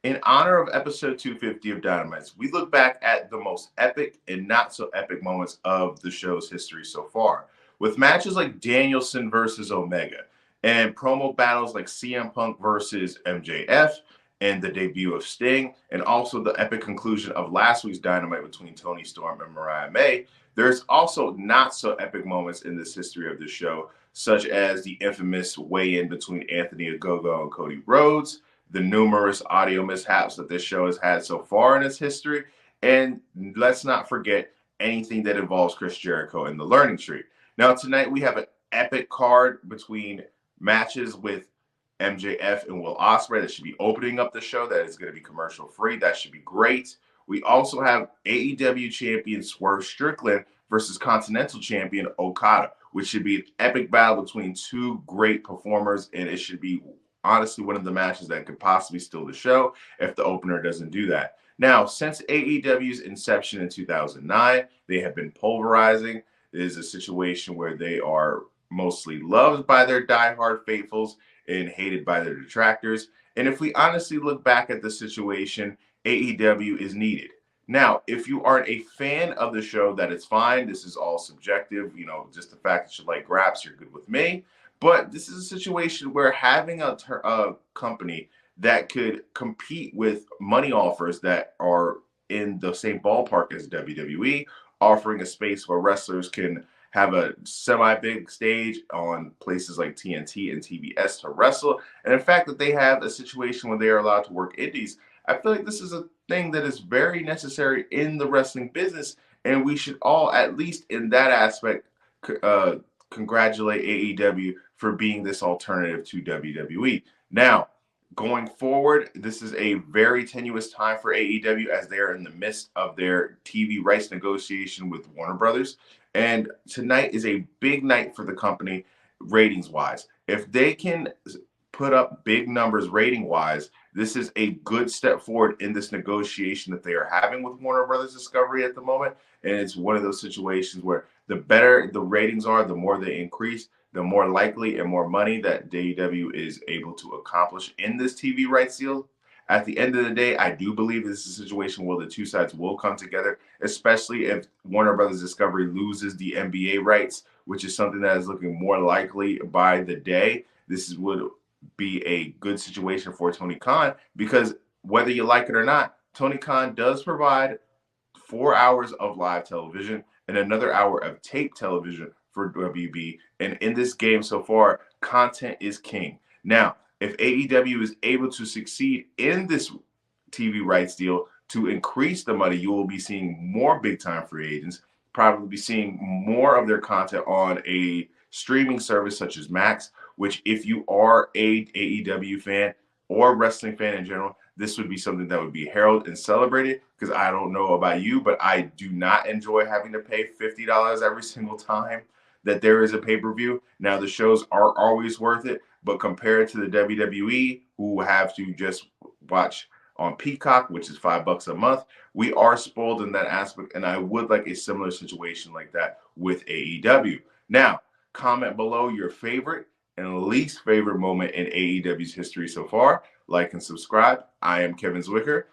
In honor of episode 250 of Dynamite, we look back at the most epic and not so epic moments of the show's history so far, with matches like Danielson versus Omega and promo battles like CM Punk versus MJF and the debut of Sting, and also the epic conclusion of last week's Dynamite between Tony Storm and Mariah May. There's also not so epic moments in this history of the show, such as the infamous weigh-in between Anthony Ogogo and Cody Rhodes, the numerous audio mishaps that this show has had so far in its history, and let's not forget anything that involves Chris Jericho and the Learning Tree. Now, tonight we have an epic card between matches with MJF and Will Ospreay that should be opening up the show. That is going to be commercial free. That should be great. We also have AEW champion Swerve Strickland versus Continental champion Okada, which should be an epic battle between two great performers, and it should be honestly one of the matches that could possibly steal the show if the opener doesn't do that. Now, since AEW's inception in 2009, they have been pulverizing. It is a situation where they are mostly loved by their diehard faithfuls and hated by their detractors. And if we honestly look back at the situation, AEW is needed. Now, if you aren't a fan of the show, that is fine. This is all subjective. You know, just the fact that you like graps, you're good with me. But this is a situation where having a company that could compete with money offers that are in the same ballpark as WWE, offering a space where wrestlers can have a semi-big stage on places like TNT and TBS to wrestle, and the fact that they have a situation where they are allowed to work indies, I feel like this is a thing that is very necessary in the wrestling business, and we should all, at least in that aspect, uh, congratulate AEW for being this alternative to WWE. Now, going forward, this is a very tenuous time for AEW as they are in the midst of their TV rights negotiation with Warner Brothers. And tonight is a big night for the company ratings wise. If they can put up big numbers rating wise, this is a good step forward in this negotiation that they are having with Warner Brothers Discovery at the moment. And it's one of those situations where the better the ratings are, the more they increase, the more likely and more money that AEW is able to accomplish in this TV rights deal. At the end of the day, I do believe this is a situation where the two sides will come together, especially if Warner Brothers Discovery loses the NBA rights, which is something that is looking more likely by the day. Would be a good situation for Tony Khan because whether you like it or not, Tony Khan does provide 4 hours of live television and another hour of tape television for WB. And in this game so far, content is king. Now, if AEW is able to succeed in this TV rights deal to increase the money, you will be seeing more big time free agents, probably be seeing more of their content on a streaming service such as Max, which if you are a AEW fan or wrestling fan in general, this would be something that would be heralded and celebrated because I don't know about you, but I do not enjoy having to pay $50 every single time that there is a pay-per-view. Now, the shows are always worth it, but compared to the WWE, who have to just watch on Peacock, which is $5 a month, we are spoiled in that aspect, and I would like a similar situation like that with AEW. Now, comment below your favorite and least favorite moment in AEW's history so far. Like and subscribe. I am Kevin Zwicker.